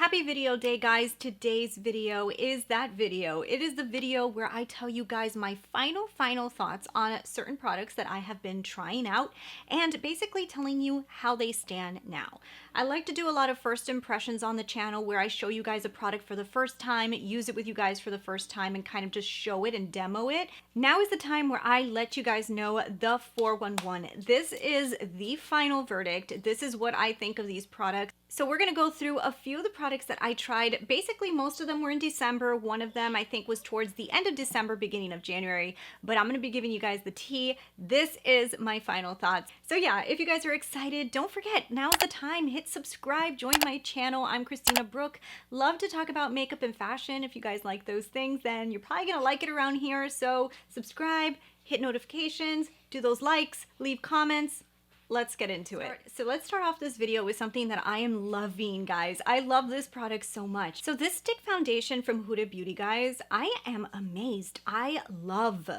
Happy video day, guys. Today's video is that video. It is the video where I tell you guys my final thoughts on certain products that I have been trying out and basically telling you how they stand now. I like to do a lot of first impressions on the channel where I show you guys a product for the first time, use it with you guys for the first time, and kind of just show it and demo it. Now is the time where I let you guys know the 411. This is the final verdict. This is what I think of these products. So we're gonna go through a few of the products that I tried. Basically, most of them were in December. One of them I think was towards the end of December, beginning of January, but I'm gonna be giving you guys the tea. This is my final thoughts. So yeah, if you guys are excited, don't forget, now's the time. Hit subscribe, join my channel. I'm Christina Brooke. Love to talk about makeup and fashion. If you guys like those things, then you're probably gonna like it around here. So subscribe, hit notifications, do those likes, leave comments. Let's get into it. So let's start off this video with something that I am loving, guys. I love this product so much. So this stick foundation from Huda Beauty, guys, I am amazed. I love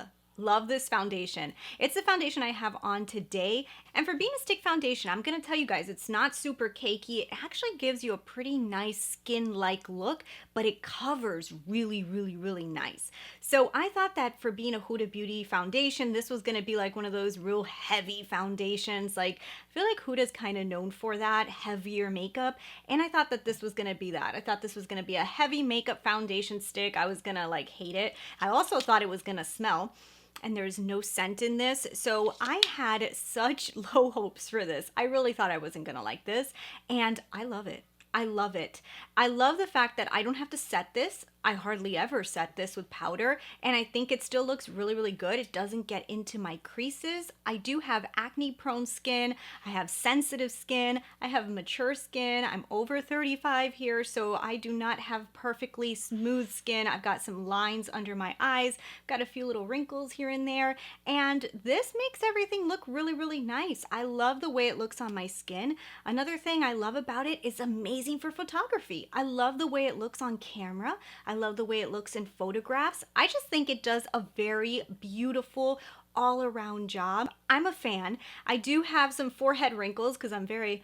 this foundation. It's the foundation I have on today. And for being a stick foundation, I'm gonna tell you guys, it's not super cakey. It actually gives you a pretty nice skin-like look, but it covers really nice. So I thought that for being a Huda Beauty foundation, this was gonna be like one of those real heavy foundations. Like, I feel like Huda's kind of known for that, heavier makeup. And I thought that this was gonna be that. I thought this was gonna be a heavy makeup foundation stick. I was gonna like hate it. I also thought it was gonna smell. And there's no scent in this. So I had such low hopes for this. I really thought I wasn't gonna like this, and I love it. I love it. I love the fact that I don't have to set this. I hardly ever set this with powder, and I think it still looks really good. It doesn't get into my creases. I do have acne prone skin. I have sensitive skin. I have mature skin. I'm over 35 here, so I do not have perfectly smooth skin. I've got some lines under my eyes, got a few little wrinkles here and there, and this makes everything look really nice. I love the way it looks on my skin. Another thing I love about it is amazing for photography. I love the way it looks on camera. I love the way it looks in photographs. I just think it does a very beautiful all-around job. I'm a fan. I do have some forehead wrinkles because I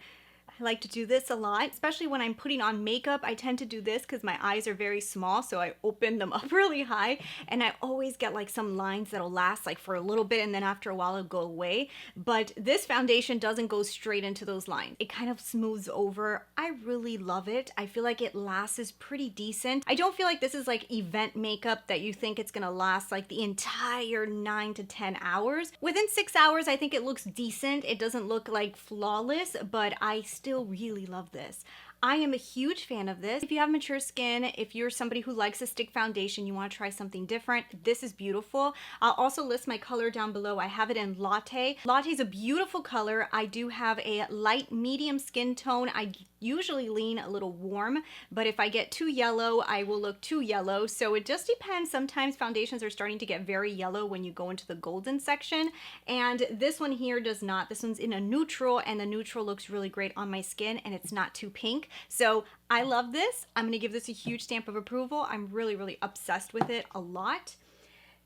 like to do this a lot, especially when I'm putting on makeup. I tend to do this because my eyes are very small, so I open them up really high, and I always get like some lines that'll last like for a little bit, and then after a while it'll go away. But this foundation doesn't go straight into those lines. It kind of smooths over. I really love it. I feel like it lasts pretty decent. I don't feel like this is like event makeup that you think it's gonna last like the entire 9 to 10 hours. Within 6 hours, I think it looks decent. It doesn't look like flawless, but I still really love this. I am a huge fan of this. If you have mature skin, if you're somebody who likes a stick foundation, you want to try something different, this is beautiful. I'll also list my color down below. I have it in Latte. Latte is a beautiful color. I do have a light medium skin tone. I usually lean a little warm, but if I get too yellow, I will look too yellow. So it just depends. Sometimes foundations are starting to get very yellow when you go into the golden section, and this one here does not. This one's in a neutral, and the neutral looks really great on my skin, and it's not too pink. So I love this. I'm gonna give this a huge stamp of approval. I'm really obsessed with it a lot.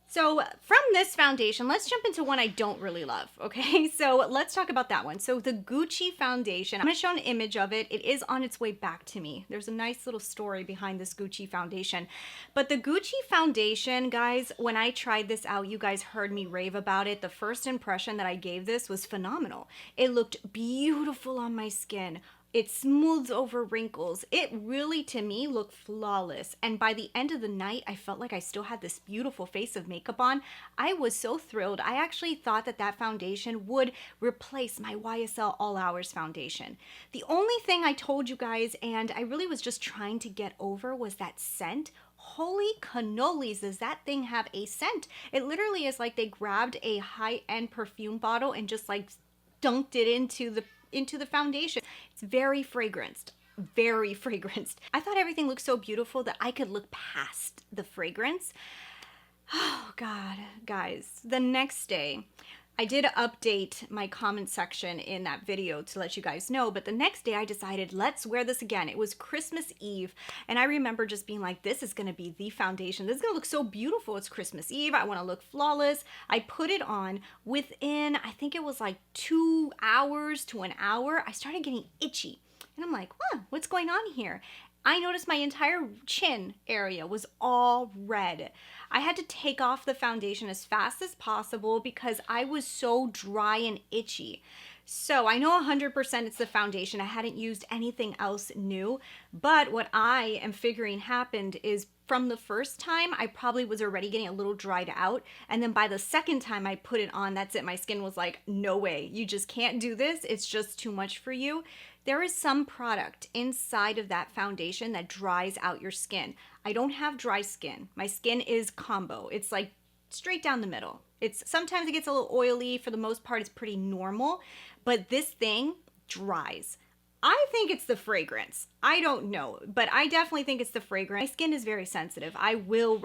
So from this foundation, let's jump into one I don't really love, okay? So let's talk about that one. So the Gucci foundation, I'm gonna show an image of it. It is on its way back to me. There's a nice little story behind this Gucci foundation. But the Gucci foundation, guys, when I tried this out, you guys heard me rave about it. The first impression that I gave this was phenomenal. It looked beautiful on my skin. It smooths over wrinkles. It really, to me, looked flawless. And by the end of the night, I felt like I still had this beautiful face of makeup on. I was so thrilled. I actually thought that that foundation would replace my YSL All Hours foundation. The only thing I told you guys, and I really was just trying to get over, was that scent. Holy cannolis, does that thing have a scent? It literally is like they grabbed a high-end perfume bottle and just like dunked it into the foundation. It's very fragranced. I thought everything looked so beautiful that I could look past the fragrance. Oh God, guys. The next day, I did update my comment section in that video to let you guys know, but the next day I decided, let's wear this again. It was Christmas Eve, and I remember just being like, this is gonna be the foundation. This is gonna look so beautiful. It's Christmas Eve. I wanna look flawless. I put it on. Within, I think it was like 2 hours to an hour, I started getting itchy. And I'm like, what's going on here? I noticed my entire chin area was all red. I had to take off the foundation as fast as possible because I was so dry and itchy. So I know 100% it's the foundation. I hadn't used anything else new, but what I am figuring happened is from the first time, I probably was already getting a little dried out. And then by the second time I put it on, that's it. My skin was like, no way, you just can't do this. It's just too much for you. There is some product inside of that foundation that dries out your skin. I don't have dry skin. My skin is combo. It's like straight down the middle. It's sometimes it gets a little oily. For the most part, it's pretty normal, but this thing dries. I think it's the fragrance. I don't know, but I definitely think it's the fragrance. My skin is very sensitive. I will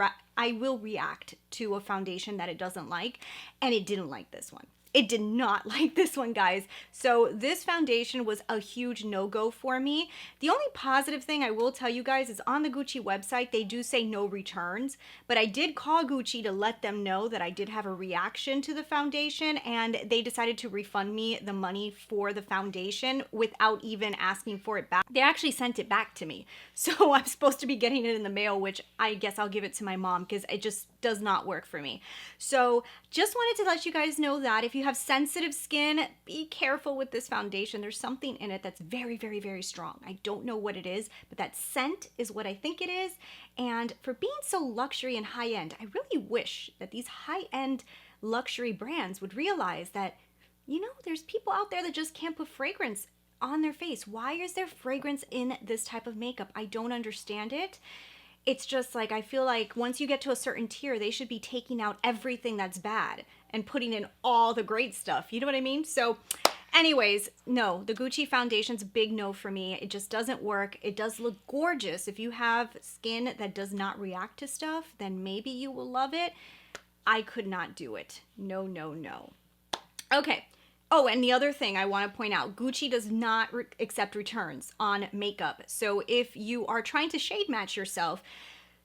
react to a foundation that it doesn't like, and it didn't like this one. It did not like this one, guys. So this foundation was a huge no-go for me. The only positive thing I will tell you guys is on the Gucci website, they do say no returns, but I did call Gucci to let them know that I did have a reaction to the foundation, and they decided to refund me the money for the foundation without even asking for it back. They actually sent it back to me. So I'm supposed to be getting it in the mail, which I guess I'll give it to my mom because it just does not work for me. So just wanted to let you guys know that if you have sensitive skin, be careful with this foundation. There's something in it that's very, very, very strong. I don't know what it is, but that scent is what I think it is. And for being so luxury and high-end, I really wish that these high-end luxury brands would realize that, you know, there's people out there that just can't put fragrance on their face. Why is there fragrance in this type of makeup? I don't understand it. It's just like, I feel like once you get to a certain tier, they should be taking out everything that's bad and putting in all the great stuff. You know what I mean? So anyways, no, the Gucci foundation's a big no for me. It just doesn't work. It does look gorgeous. If you have skin that does not react to stuff, then maybe you will love it. I could not do it. No, no, no. Okay. Oh, and the other thing I want to point out, Gucci does not accept returns on makeup. So if you are trying to shade match yourself,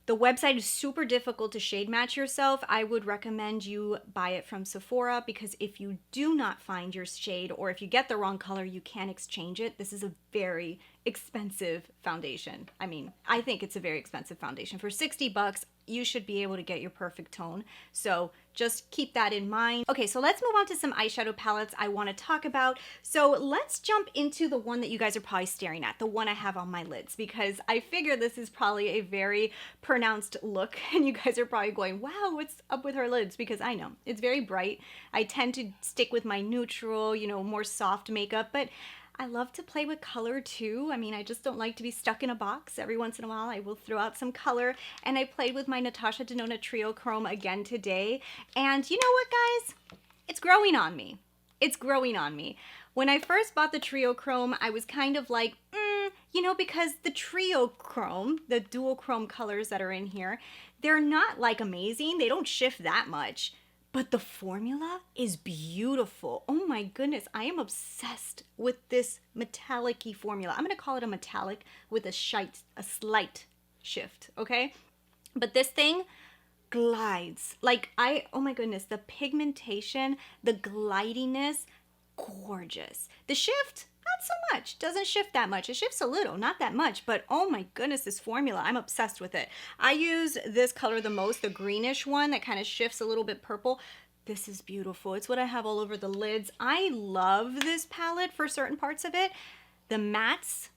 the website is super difficult to shade match yourself. I would recommend you buy it from Sephora because if you do not find your shade or if you get the wrong color, you can exchange it. This is a very expensive foundation. I mean, I think it's a very expensive foundation. For 60 bucks, you should be able to get your perfect tone. So just keep that in mind. Okay, so let's move on to some eyeshadow palettes I want to talk about. So let's jump into the one that you guys are probably staring at, the one I have on my lids, because I figure this is probably a very pronounced look and you guys are probably going, wow, what's up with her lids? Because I know, it's very bright. I tend to stick with my neutral, you know, more soft makeup, but I love to play with color too. I mean, I just don't like to be stuck in a box. Every once in a while, I will throw out some color. And I played with my Natasha Denona Triochrome again today. And you know what, guys? It's growing on me. It's growing on me. When I first bought the Triochrome, I was kind of like, you know, because the Triochrome, the dual chrome colors that are in here, they're not like amazing. They don't shift that much. But the formula is beautiful. Oh my goodness, I am obsessed with this metallic-y formula. I'm gonna call it a metallic with a slight shift, okay? But this thing glides. Like oh my goodness, the pigmentation, the glidiness, gorgeous. The shift, not so much. Doesn't shift that much. It shifts a little, not that much, but oh my goodness, this formula, I'm obsessed with it. I use this color the most, the greenish one that kind of shifts a little bit purple. This is beautiful. It's what I have all over the lids. I love this palette for certain parts of it. The mattes,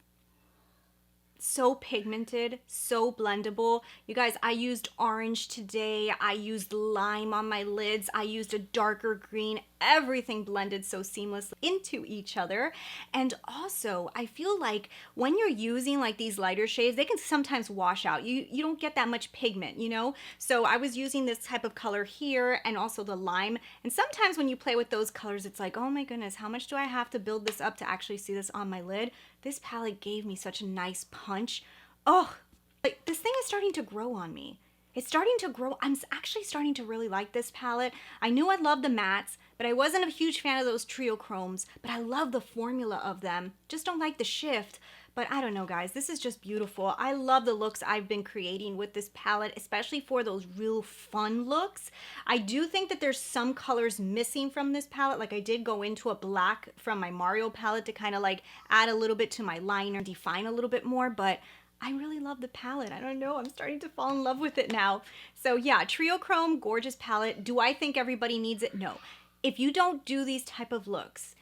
so pigmented, so blendable. You guys, I used orange today. I used lime on my lids. I used a darker green. Everything blended so seamlessly into each other. And also, I feel like when you're using like these lighter shades, they can sometimes wash out. You don't get that much pigment, you know? So I was using this type of color here and also the lime. And sometimes when you play with those colors, it's like, oh my goodness, how much do I have to build this up to actually see this on my lid? This palette gave me such a nice punch. Oh, like this thing is starting to grow on me. It's starting to grow. I'm actually starting to really like this palette. I knew I loved the mattes, but I wasn't a huge fan of those Triochromes, but I love the formula of them. Just don't like the shift. But I don't know, guys, this is just beautiful. I love the looks I've been creating with this palette, especially for those real fun looks. I do think that there's some colors missing from this palette. Like I did go into a black from my Mario palette to kind of like add a little bit to my liner, define a little bit more, but I really love the palette. I don't know, I'm starting to fall in love with it now. So yeah, Triochrome, gorgeous palette. Do I think everybody needs it? No. If you don't do these type of looks,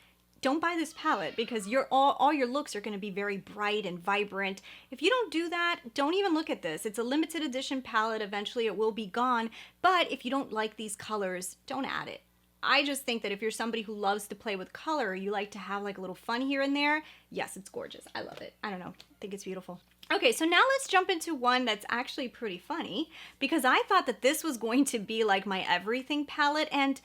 don't buy this palette, because all your looks are going to be very bright and vibrant. If you don't do that, don't even look at this. It's a limited edition palette. Eventually it will be gone. But if you don't like these colors, don't add it. I just think that if you're somebody who loves to play with color, you like to have like a little fun here and there, yes, it's gorgeous. I love it. I don't know. I think it's beautiful. Okay, so now let's jump into one that's actually pretty funny, because I thought that this was going to be like my everything palette, and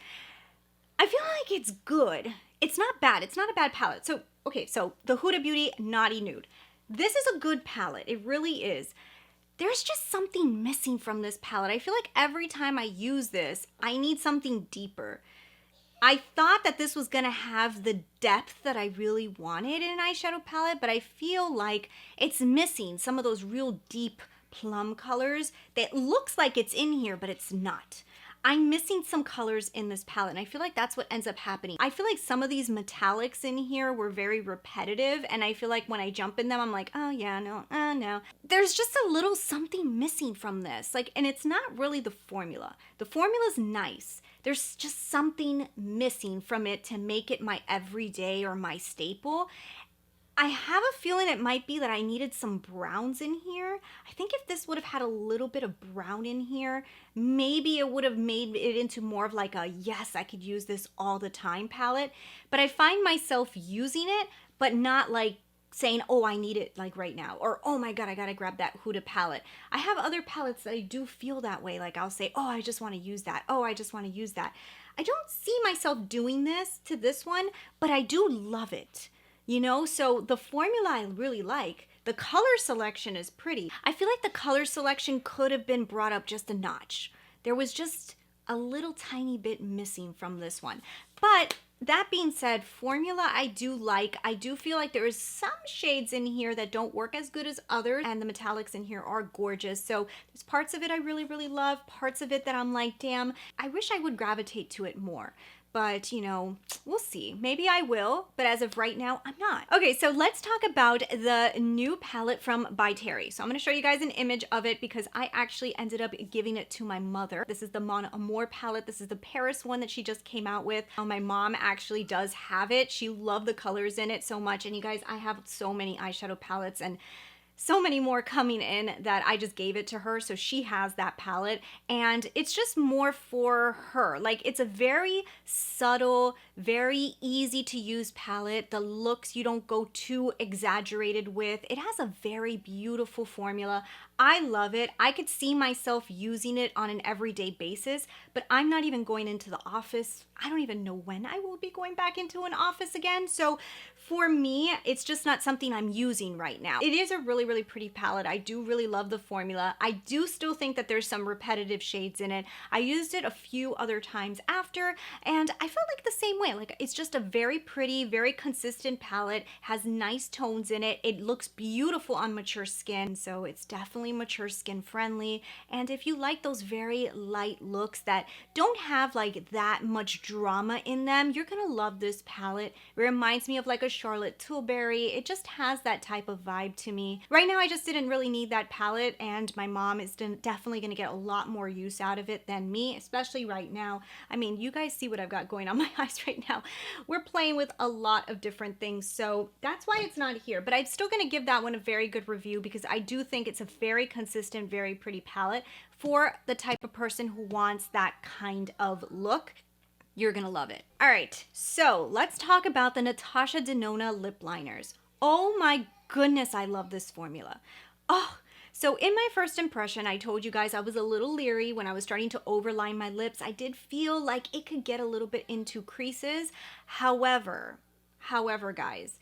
I feel like it's good. It's not bad. It's not a bad palette. So, okay, so the Huda Beauty Naughty Nude. This is a good palette. It really is. There's just something missing from this palette. I feel like every time I use this, I need something deeper. I thought that this was gonna have the depth that I really wanted in an eyeshadow palette, but I feel like it's missing some of those real deep plum colors that looks like it's in here, but it's not. I'm missing some colors in this palette, and I feel like that's what ends up happening. I feel like some of these metallics in here were very repetitive, and I feel like when I jump in them, I'm like, oh yeah, no, no. There's just a little something missing from this, like, and it's not really the formula. The formula's nice. There's just something missing from it to make it my everyday or my staple. I have a feeling it might be that I needed some browns in here. I think if this would have had a little bit of brown in here, maybe it would have made it into more of like a, yes, I could use this all the time palette. But I find myself using it, but not like saying, oh, I need it like right now, or oh my God, I gotta grab that Huda palette. I have other palettes that I do feel that way. Like I'll say, oh, I just wanna use that. Oh, I just wanna use that. I don't see myself doing this to this one, but I do love it. You know, so the formula I really like. The color selection is pretty. I feel like the color selection could have been brought up just a notch. There was just a little tiny bit missing from this one. But that being said, formula I do like. I do feel like there is some shades in here that don't work as good as others, and the metallics in here are gorgeous. So there's parts of it I really, really love, parts of it that I'm like, damn, I wish I would gravitate to it more. But, you know, we'll see. Maybe I will, but as of right now, I'm not. Okay, so let's talk about the new palette from By Terry. So I'm gonna show you guys an image of it because I actually ended up giving it to my mother. This is the Amour palette. This is the Paris one that she just came out with. My mom actually does have it. She loved the colors in it so much. And you guys, I have so many eyeshadow palettes and so many more coming in that I just gave it to her, so she has that palette, and it's just more for her. Like, it's a very subtle, very easy to use palette. The looks you don't go too exaggerated with. It has a very beautiful formula. I love it. I could see myself using it on an everyday basis, but I'm not even going into the office. I don't even know when I will be going back into an office again. So for me, it's just not something I'm using right now. It is a really, really pretty palette. I do really love the formula. I do still think that there's some repetitive shades in it. I used it a few other times after, and I felt like the same way. Like, it's just a very pretty, very consistent palette, has nice tones in it. It looks beautiful on mature skin, so it's definitely mature skin friendly. And if you like those very light looks that don't have like that much drama in them, you're gonna love this palette. It reminds me of like a Charlotte Tilbury. It just has that type of vibe to me. Right now I just didn't really need that palette, and my mom is definitely gonna get a lot more use out of it than me, especially right now. I mean, you guys see what I've got going on my eyes right now. We're playing with a lot of different things, so that's why it's not here. But I'm still gonna give that one a very good review because I do think it's a very consistent, very pretty palette for the type of person who wants that kind of look. You're gonna love it. All right, so let's talk about the Natasha Denona lip liners. Oh my goodness, I love this formula. Oh, so in my first impression, I told you guys I was a little leery when I was starting to overline my lips. I did feel like it could get a little bit into creases. However, guys,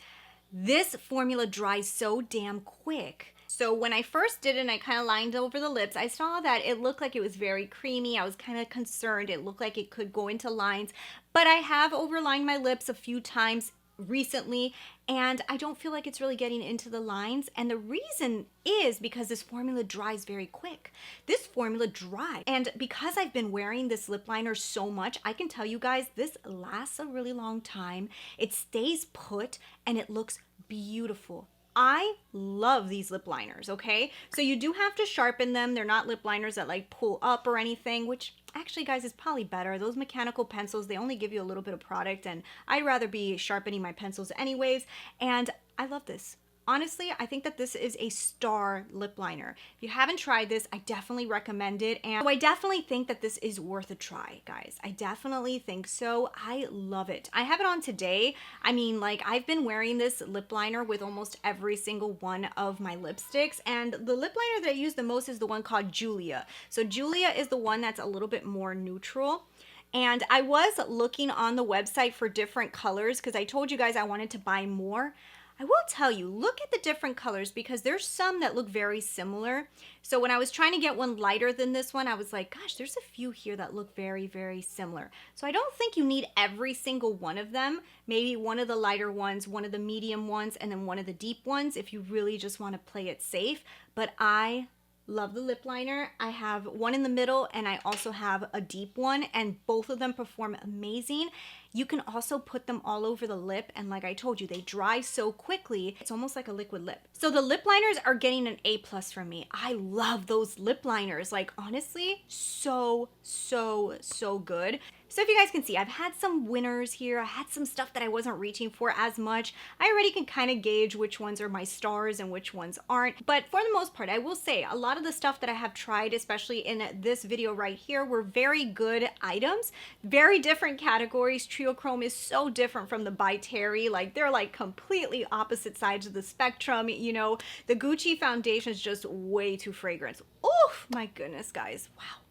this formula dries so damn quick. So when I first did it and I kind of lined over the lips, I saw that it looked like it was very creamy. I was kind of concerned. It looked like it could go into lines, but I have overlined my lips a few times recently and I don't feel like it's really getting into the lines. And the reason is because this formula dries very quick. This formula dries. And because I've been wearing this lip liner so much, I can tell you guys this lasts a really long time. It stays put and it looks beautiful. I love these lip liners, okay? So you do have to sharpen them. They're not lip liners that like pull up or anything, which actually, guys, is probably better. Those mechanical pencils, they only give you a little bit of product, and I'd rather be sharpening my pencils anyways. And I love this. Honestly, I think that this is a star lip liner. If you haven't tried this, I definitely recommend it. And I definitely think that this is worth a try, guys. I definitely think so. I love it. I have it on today. I mean, like, I've been wearing this lip liner with almost every single one of my lipsticks. And the lip liner that I use the most is the one called Julia. So Julia is the one that's a little bit more neutral. And I was looking on the website for different colors because I told you guys I wanted to buy more. I will tell you, look at the different colors because there's some that look very similar. So when I was trying to get one lighter than this one, I was like, gosh, there's a few here that look very, very similar. So I don't think you need every single one of them. Maybe one of the lighter ones, one of the medium ones, and then one of the deep ones if you really just want to play it safe. But I love the lip liner. I have one in the middle and I also have a deep one, and both of them perform amazing. You can also put them all over the lip, and like I told you, they dry so quickly. It's almost like a liquid lip. So the lip liners are getting an A+ from me. I love those lip liners. Like, honestly, so good. So if you guys can see, I've had some winners here. I had some stuff that I wasn't reaching for as much. I already can kind of gauge which ones are my stars and which ones aren't. But for the most part, I will say a lot of the stuff that I have tried, especially in this video right here, were very good items. Very different categories. Triochrome is so different from the By Terry. Like, they're like completely opposite sides of the spectrum. You know, the Gucci foundation is just way too fragrant. Oh my goodness, guys. Wow.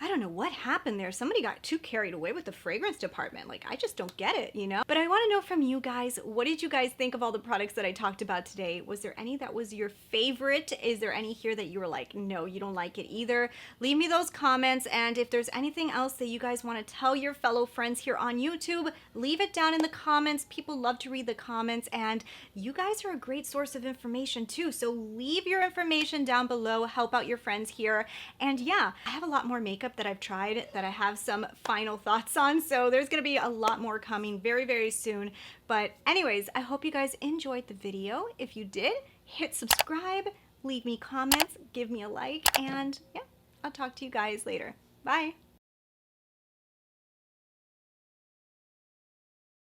I don't know what happened there. Somebody got too carried away with the fragrance department. Like, I just don't get it, you know? But I want to know from you guys, what did you guys think of all the products that I talked about today? Was there any that was your favorite? Is there any here that you were like, no, you don't like it either? Leave me those comments. And if there's anything else that you guys want to tell your fellow friends here on YouTube, leave it down in the comments. People love to read the comments, and you guys are a great source of information too. So leave your information down below. Help out your friends here. And yeah, I have a lot more makeup that I've tried that I have some final thoughts on, so there's gonna be a lot more coming very soon. But anyways, I hope you guys enjoyed the video. If you did, hit subscribe, leave me comments, give me a like, and yeah, I'll talk to you guys later. Bye.